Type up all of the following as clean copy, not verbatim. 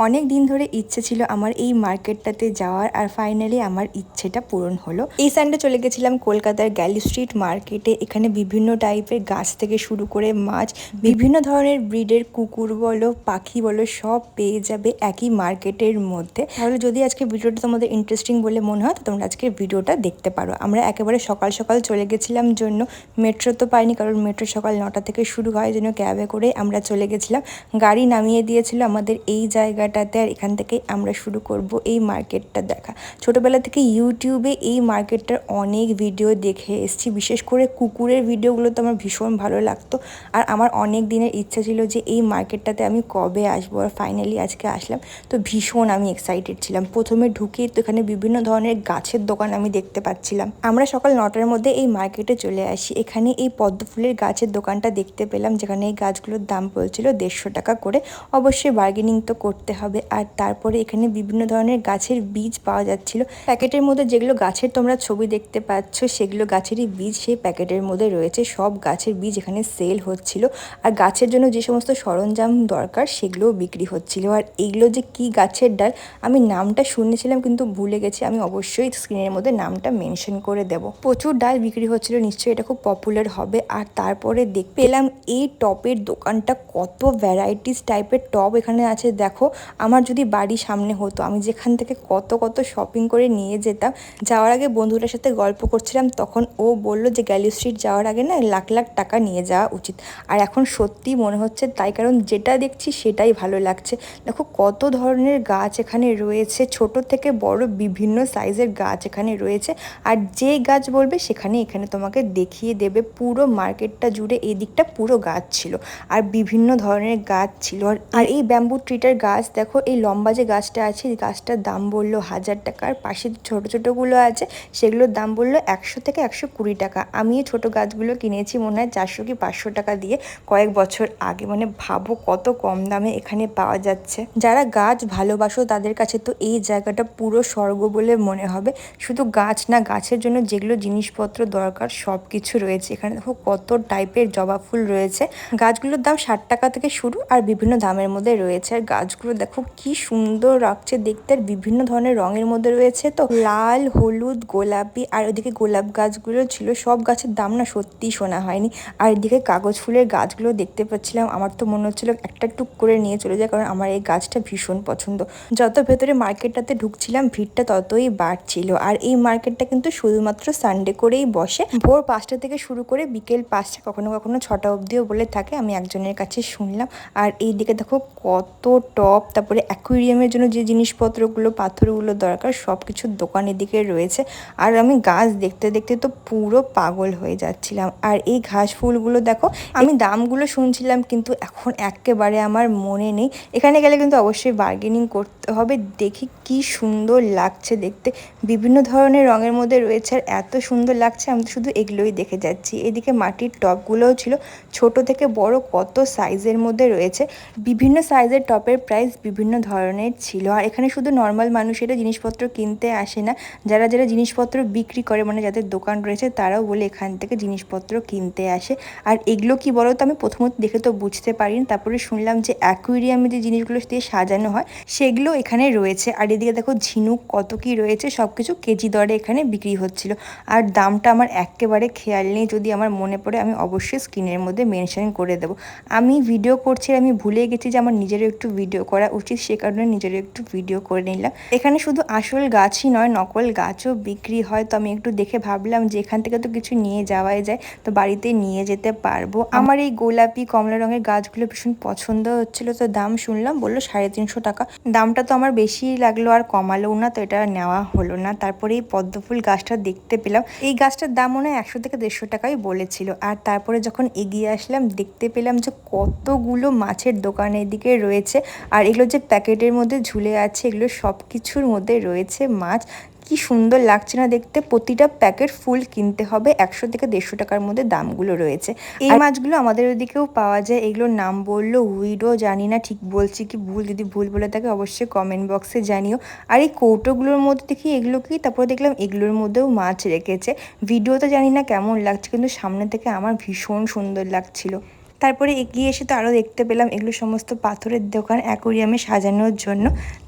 অনেক দিন ধরে ইচ্ছে ছিল আমার এই মার্কেটটাতে যাওয়ার, আর ফাইনালি আমার ইচ্ছেটা পূরণ হলো। এই সানডে চলে গেছিলাম কলকাতার গ্যালি স্ট্রিট মার্কেটে। এখানে বিভিন্ন টাইপের গাছ থেকে শুরু করে মাছ, বিভিন্ন ধরনের ব্রিডের কুকুর বলো, পাখি বলো, সব পেয়ে যাবে একই মার্কেটের মধ্যে। তাহলে যদি আজকে ভিডিওটা তোমাদের ইন্টারেস্টিং বলে মনে হয় তো তোমরা আজকে ভিডিওটা দেখতে পারো। আমরা একেবারে সকাল সকাল চলে গেছিলাম জন্য মেট্রো তো পাইনি, কারণ মেট্রো সকাল 9টা থেকে শুরু হয়, জন্য ক্যাবে করে আমরা চলে গেছিলাম। গাড়ি নামিয়ে দিয়েছিল আমাদের এই জায়গাটাতে, আর এখান থেকে আমরা শুরু করব এই মার্কেটটা দেখা। ছোটোবেলা থেকে ইউটিউবে এই মার্কেটটার অনেক ভিডিও দেখে এসেছি, বিশেষ করে কুকুরের ভিডিওগুলো তো আমার ভীষণ ভালো লাগতো। আর আমার অনেক দিনের ইচ্ছা ছিল যে এই মার্কেটটাতে আমি কবে আসবো, আর ফাইনালি আজকে আসলাম। তো ভীষণ আমি এক্সাইটেড ছিলাম। প্রথমে ঢুকেই তো এখানে বিভিন্ন ধরনের গাছের দোকান আমি দেখতে পাচ্ছিলাম। আমরা সকাল 9টার মধ্যে এই মার্কেটে চলে আসি। এখানে এই পদ্ম ফুলের গাছের দোকানটা দেখতে পেলাম, যেখানে এই গাছগুলোর দাম বলছিল 150 টাকা করে। অবশ্যই বার্গেনিং তো করতে হবে। আর তারপরে এখানে বিভিন্ন ধরনের গাছের বীজ পাওয়া যাচ্ছিল। প্যাকেটের মধ্যে যেগুলো গাছের তোমরা ছবি দেখতে পাচ্ছ সেগুলো গাছেরই বীজ সেই প্যাকেটের মধ্যে রয়েছে। সব গাছের বীজ এখানে সেল হচ্ছিল। আর গাছের জন্য যে সমস্ত সরঞ্জাম দরকার সেগুলোও বিক্রি হচ্ছিল। আর এইগুলো যে কি গাছের ডাল আমি নামটা শুনেছিলাম কিন্তু ভুলে গেছি। আমি অবশ্যই স্ক্রিনের মধ্যে নামটা মেনশন করে দেব। প্রচুর ডাল বিক্রি হচ্ছিল, নিশ্চয়ই এটা খুব পপুলার হবে। আর তারপরে দেখতে পেলাম এই টপের দোকানটা, কত ভ্যারাইটিস টাইপের টপ এখানে আছে। দেখো, আমার যদি বাড়ি সামনে হতো, আমি যেখান থেকে কত কত শপিং করে নিয়ে যেতাম। যাওয়ার আগে বন্ধুটার সাথে গল্প করছিলাম, তখন ও বলল যে গ্যালি স্ট্রিট যাওয়ার আগে না লাখ লাখ টাকা নিয়ে যাওয়া উচিত। আর এখন সত্যি মনে হচ্ছে তাই, কারণ যেটা দেখছি সেটাই ভালো লাগছে। দেখো কত ধরনের গাছ এখানে রয়েছে, ছোট থেকে বড় বিভিন্ন সাইজের গাছ এখানে রয়েছে। আর যে গাছ বলবে এখানে তোমাকে দেখিয়ে দেবে। পুরো মার্কেটটা জুড়ে এই দিকটা পুরো গাছ ছিল, আর বিভিন্ন ধরনের গাছ ছিল। আর এই ব্যাম্বু ট্রিটার গাছ দেখো, এই লম্বা যে গাছটা আছে, এই গাছটার দাম বললো 1000 টাকা। আর পাশে ছোটো ছোটোগুলো আছে সেগুলোর দাম বললো 100 থেকে 120 টাকা। আমি এই ছোটো গাছগুলো কিনেছি মনে হয় 400 কি 500 টাকা দিয়ে কয়েক বছর আগে। মানে ভাবো কত কম দামে এখানে পাওয়া যাচ্ছে। যারা গাছ ভালোবাসো তাদের কাছে তো এই জায়গাটা পুরো স্বর্গ বলে মনে হবে। শুধু গাছ না, গাছের জন্য যেগুলো জিনিসপত্র দরকার সব কিছু রয়েছে এখানে। দেখো কত টাইপের জবা ফুল রয়েছে। গাছগুলোর দাম 60 টাকা থেকে শুরু, আর বিভিন্ন দামের মধ্যে রয়েছে। আর গাছগুলো দেখো কি সুন্দর লাগছে দেখতে, আর বিভিন্ন ধরনের রঙের মধ্যে রয়েছে। তো লাল, হলুদ, গোলাপি, আর ওদিকে গোলাপ গাছগুলো ছিল। সব গাছের দাম না সত্যিই শোনা হয়নি। আর এদিকে কাগজ ফুলের গাছগুলো দেখতে পাচ্ছিলাম। আমার তো মনে হচ্ছিল একটা টুক করে নিয়ে চলে যায়, কারণ আমার এই গাছটা ভীষণ পছন্দ। যত ভেতরে মার্কেটটাতে ঢুকছিলাম ভিড়টা ততই বাড়ছিল। আর এই মার্কেটটা কিন্তু শুধুমাত্র সানডে করেই বসে। ভোর 5টা থেকে শুরু করে বিকেল 5টা, কখনো কখনো 6টা অবধিও বলে থাকে, আমি একজনের কাছে শুনলাম। আর এই দিকে দেখো কত টপ, তারপরে অ্যাকুয়ারিয়ামের জন্য যে জিনিসপত্রগুলো, পাথরগুলো দরকার সব কিছুর দোকান এদিকে রয়েছে। আর আমি গাছ দেখতে দেখতে তো পুরো পাগল হয়ে যাচ্ছিলাম। আর এই ঘাস ফুলগুলো দেখো, আমি দামগুলো শুনছিলাম কিন্তু এখন একেবারে আমার মনে নেই। এখানে গেলে কিন্তু অবশ্যই বার্গেনিং করতে হবে। দেখি কি সুন্দর লাগছে দেখতে, বিভিন্ন ধরনের রঙের মধ্যে রয়েছে। আর এত সুন্দর লাগছে, আমি তো শুধু এগুলোই দেখে যাচ্ছি। এদিকে মাটির টপগুলোও ছিল, ছোট থেকে বড় কত সাইজের মধ্যে রয়েছে। বিভিন্ন সাইজের টপের প্রাইস বিভিন্ন ধরনের ছিল। আর এখানে শুধু নর্মাল মানুষেরা জিনিসপত্র কিনতে আসে না, যারা যারা জিনিসপত্র বিক্রি করে, মানে যাদের দোকান রয়েছে, তারাও বলে এখান থেকে জিনিসপত্র কিনতে আসে। আর এগুলো কি বলো তো, আমি প্রথমত দেখে তো বুঝতে পারিনি, তারপরে শুনলাম যে অ্যাকুয়ারিয়ামে যে জিনিসগুলো দিয়ে সাজানো হয় সেগুলো এখানে রয়েছে। আর এদিকে দেখো ঝিনুক কত কি রয়েছে, সব কিছু কেজি দরে এখানে বিক্রি হচ্ছিল। আর দামটা আমার একেবারে খেয়াল নেই, যদি আমার মনে পড়ে আমি অবশ্যই স্ক্রিনের মধ্যে মেনশন করে দেবো। আমি ভিডিও করছি, আমি ভুলে গেছি যে আমার নিজেরও একটু ভিডিও করা উচিত, সে কারণে নিজেরও একটু ভিডিও করে নিলাম। এখানে শুধু আসল গাছই নয়, নকল গাছও বিক্রি হয়। তো আমি একটু দেখে ভাবলাম যে এখান থেকে তো কিছু নিয়ে যাওয়াই যায়, তো বাড়িতে নিয়ে যেতে পারবো। আমার এই গোলাপি কমলা রঙের গাছগুলো ভীষণ পছন্দ হচ্ছিল। তো দাম শুনলাম, বললো 350 টাকা। দামটা তো আমার বেশি লাগলো, আর কমালোও না, তো এটা নেওয়া হলো না। তারপরে এই পদ্মফুল গাছটা দেখতে পেলাম। এই গাছটার দাম মনে হয় 100 থেকে 150 টাকাই বলেছিল। আর তারপরে যখন এগিয়ে আসলাম দেখতে পেলাম যে কতগুলো মাছের দোকান এদিকে রয়েছে। আর এগুলো যে প্যাকেটের মধ্যে ঝুলে আছে, এগুলো সব কিছুর মধ্যে রয়েছে মাছ। কি সুন্দর লাগছে না দেখতে। প্রতিটা প্যাকেট ফুল কিনতে হবে, 100 থেকে 150 টাকার মধ্যে দামগুলো রয়েছে। এই মাছগুলো আমাদের ওদিকেও পাওয়া যায়। এগুলোর নাম বললো উইডো, জানি না ঠিক বলছি কি ভুল, যদি ভুল বলে থাকে অবশ্যই কমেন্ট বক্সে জানিও। আর এই কৌটোগুলোর মধ্যে দেখি এগুলো কি, তারপরে দেখলাম এগুলোর মধ্যেও মাছ রেখেছে। ভিডিওতে জানি না কেমন লাগছে, কিন্তু সামনে থেকে আমার ভীষণ সুন্দর লাগছিল। তারপরে এগিয়ে এসে তো আরও দেখতে পেলাম এগুলো সমস্ত পাথরের দোকান অ্যাকোরিয়ামে সাজানোর জন্য।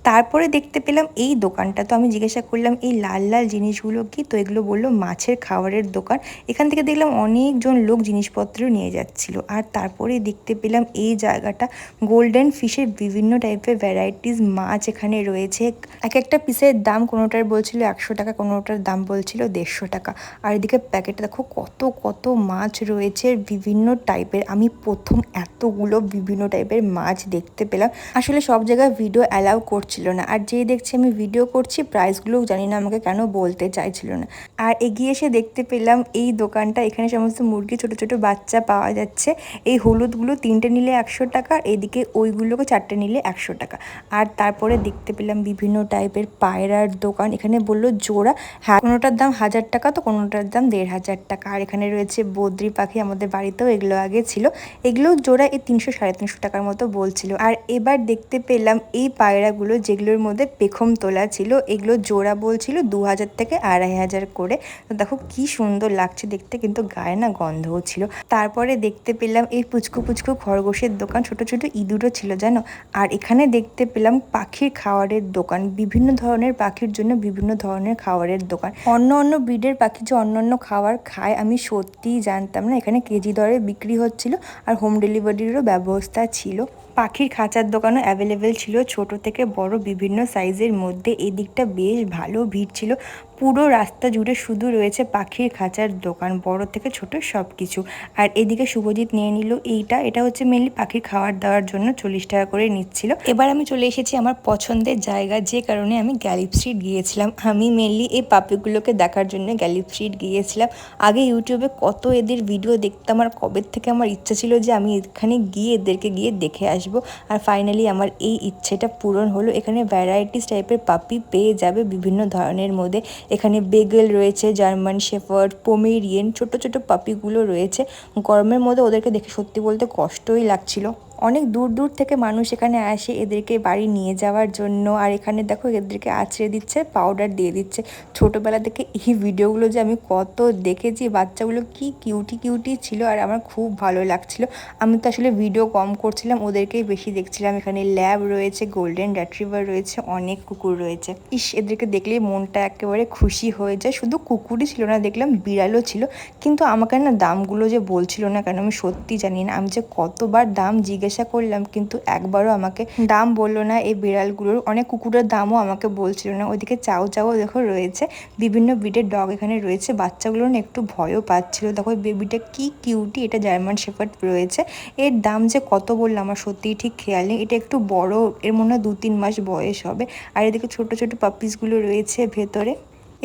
তারপরে দেখতে পেলাম এই দোকানটা, তো আমি জিজ্ঞাসা করলাম এই লাল লাল জিনিসগুলো কি, তো এগুলো বললো মাছের খাবারের দোকান। এখান থেকে দেখলাম অনেকজন লোক জিনিসপত্র নিয়ে যাচ্ছিল। আর তারপরে দেখতে পেলাম এই জায়গাটা গোল্ডেন ফিশের বিভিন্ন টাইপের ভ্যারাইটিস মাছ এখানে রয়েছে। এক একটা পিসের দাম কোনোটার বলছিল 100 টাকা, কোনোটার দাম বলছিল 150 টাকা। আর এদিকে প্যাকেটে দেখো কত কত মাছ রয়েছে বিভিন্ন টাইপের। আমি প্রথম এতগুলো বিভিন্ন টাইপের মাছ দেখতে পেলাম। আসলে সব জায়গায় ভিডিও অ্যালাউ করছিল না, আর যেই দেখছি আমি ভিডিও করছি প্রাইসগুলোও জানি না আমাকে কেন বলতে চাইছিল না। আর এগিয়ে এসে দেখতে পেলাম এই দোকানটা, এখানে সমস্ত মুরগি ছোট ছোট বাচ্চা পাওয়া যাচ্ছে। এই হলুদগুলো 3টে নিলে 100 টাকা, এদিকে ওইগুলোকে 4টে নিলে 100 টাকা। আর তারপরে দেখতে পেলাম বিভিন্ন টাইপের পায়রার দোকান। এখানে বললো জোড়া কোনোটার দাম 1000 টাকা, তো কোনোটার দাম 1500 টাকা। আর এখানে রয়েছে বদ্রি পাখি, আমাদের বাড়িতেও এগুলো আগে ছিল। এগুলো জোড়া এই 300 350 টাকার মতো বলছিল। আর এবার দেখতে পেলাম এই পায়রাগুলো যেগুলোর মধ্যে পেখম তোলা ছিল, এগুলো জোড়া বলছিল 2000 থেকে 2500 করে। তো দেখো কি সুন্দর লাগছে দেখতে, কিন্তু গায়ে না গন্ধও ছিল। তারপরে দেখতে পেলাম এই পুচকু পুচকু খরগোশের দোকান, ছোট ছোট ইঁদুরও ছিল জানো। আর এখানে দেখতে পেলাম পাখির খাবারের দোকান, বিভিন্ন ধরনের পাখির জন্য বিভিন্ন ধরনের খাবারের দোকান। অন্য অন্য ব্রিডের পাখি যে অন্য অন্য খাবার খায় আমি সত্যিই জানতাম না। এখানে কেজি দরে বিক্রি হচ্ছিল আর হোম ডেলিভারিরও ব্যবস্থা ছিল। পাখির খাঁচার দোকানও অ্যাভেলেবেল ছিল, ছোট থেকে বড় বিভিন্ন সাইজের মধ্যে। এদিকটা বেশ ভালো ভিড় ছিল, পুরো রাস্তা জুড়ে শুধু রয়েছে পাখির খাঁচার দোকান, বড় থেকে ছোট সব কিছু। আর এদিকে শুভজিৎ নিয়ে নিল এটা হচ্ছে মেনলি পাখির খাবার দেওয়ার জন্য 40 টাকা করে নিচ্ছিল। এবার আমি চলে এসেছি আমার পছন্দের জায়গা, যে কারণে আমি গ্যালিপ স্ট্রিট গিয়েছিলাম। আমি মেনলি এই পাপিগুলোকে দেখার জন্য গ্যালিপ স্ট্রিট গিয়েছিলাম। আগে ইউটিউবে কত এদের ভিডিও দেখতাম, আর কবে থেকে আমার ইচ্ছা ছিল যে আমি এখানে গিয়ে এদেরকে গিয়ে দেখে আসবো। আর ফাইনালি আমার এই ইচ্ছেটা পূরণ হলো। এখানে ভ্যারাইটিস টাইপের পাপি পেয়ে যাবে বিভিন্ন ধরনের মধ্যে। এখানে বেগেল রয়েছে, জার্মান শেফার্ড, পোমেরিয়ান, ছোট ছোট পাপিগুলো রয়েছে। গরমের মধ্যে ওদেরকে দেখে সত্যি বলতে কষ্টই লাগছিল। অনেক দূর দূর থেকে মানুষ এখানে আসে এদেরকে বাড়ি নিয়ে যাওয়ার জন্য। আর এখানে দেখো এদেরকে আছড়ে দিচ্ছে, পাউডার দিয়ে দিচ্ছে। ছোটোবেলা থেকে এই ভিডিওগুলো যে আমি কত দেখেছি, বাচ্চাগুলো কি কিউটি কিউটি ছিল, আর আমার খুব ভালো লাগছিল। আমি তো আসলে ভিডিও কম করছিলাম, ওদেরকেই বেশি দেখছিলাম। এখানে ল্যাব রয়েছে, গোল্ডেন রিট্রিভার রয়েছে, অনেক কুকুর রয়েছে। এদেরকে দেখলেই মনটা একেবারে খুশি হয়ে যায়। শুধু কুকুরই ছিল না, দেখলাম বিড়ালও ছিল। কিন্তু আমাকে না দামগুলো যে বলছিল না কেন আমি সত্যি জানি না। আমি যে কতবার দাম জিজ্ঞাসা করলাম কিন্তু একবারও আমাকে দাম বললো না এই বিড়ালগুলোর। অনেক কুকুরের দামও আমাকে বলছিল না। ওইদিকে চাও চাও দেখো রয়েছে, বিভিন্ন ব্রিডের ডগ এখানে রয়েছে। বাচ্চাগুলো না একটু ভয়ও পাচ্ছিল। দেখো বেবিটা কি কিউটি, এটা জার্মান শেফার্ড রয়েছে। এর দাম যে কত বললো আমার সত্যিই ঠিক খেয়াল নেই। এটা একটু বড়, এর মনে হয় 2-3 মাস বয়স হবে। আর এদিকে ছোট ছোট পাপিসগুলো রয়েছে ভেতরে।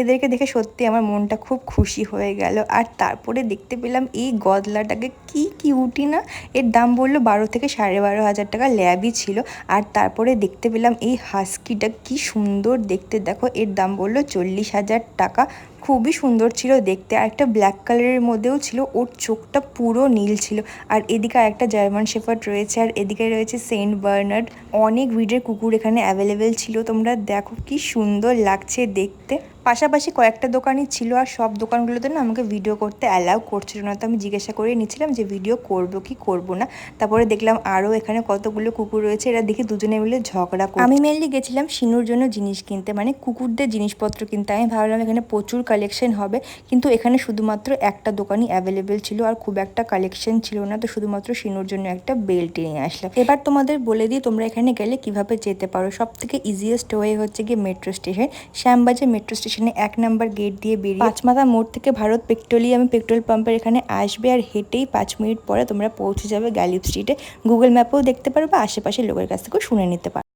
এদেরকে দেখে সত্যি আমার মনটা খুব খুশি হয়ে গেল। আর তারপরে দেখতে পেলাম এই গদলাটাকে, কি কিউটি না। এর দাম বললো 12 থেকে 12,500 টাকা, ল্যাবই ছিল। আর তারপরে দেখতে পেলাম এই হাস্কিটা, কি সুন্দর দেখতে দেখো। এর দাম বললো 40,000 টাকা। খুবই সুন্দর ছিল দেখতে। আর একটা ব্ল্যাক কালারের মধ্যেও ছিল, ওর চোখটা পুরো নীল ছিল। আর এদিকে আরেকটা জার্মান শেফার্ড রয়েছে, আর এদিকে রয়েছে সেন্ট বার্নার্ড। অনেক ব্রিডের কুকুর এখানে অ্যাভেলেবেল ছিল। তোমরা দেখো কি সুন্দর লাগছে দেখতে। পাশাপাশি কয়েকটা দোকানই ছিল, আর সব দোকানগুলোতে না আমাকে ভিডিও করতে অ্যালাউ করছিল না। তো আমি জিজ্ঞাসা করে নিচ্ছিলাম যে ভিডিও করব কি করব না। তারপরে দেখলাম আরও এখানে কতগুলো কুকুর রয়েছে, এরা দেখি দুজনে মিলে ঝগড়া করে। আমি মেনলি গেছিলাম শিনুর জন্য জিনিস কিনতে, মানে কুকুরদের জিনিসপত্র কিনতে। আমি ভাবলাম এখানে প্রচুর কালেকশন হবে, কিন্তু এখানে শুধুমাত্র একটা দোকানই অ্যাভেলেবেল ছিল, আর খুব একটা কালেকশন ছিল না। তো শুধুমাত্র শিনুর জন্য একটা বেল্ট নিয়ে আসলাম। এবার তোমাদের বলে দিই তোমরা এখানে গেলে কিভাবে যেতে পারো। সব থেকে ইজিয়েস্ট ওয়ে হচ্ছে গিয়ে মেট্রো স্টেশন। শ্যামবাজার মেট্রো স্টেশনে 1 নম্বর গেট দিয়ে বেরিয়ে পাঁচমাথা মোড় থেকে ভারত পেট্রোলিয়াম পেট্রোল পাম্পের এখানে আসবে, আর হেঁটেই 5 মিনিট পরে তোমরা পৌঁছে যাবে গ্যালিপ স্ট্রিটে। গুগল ম্যাপেও দেখতে পারো বা আশেপাশের লোকের কাছ থেকেও শুনে নিতে পারো।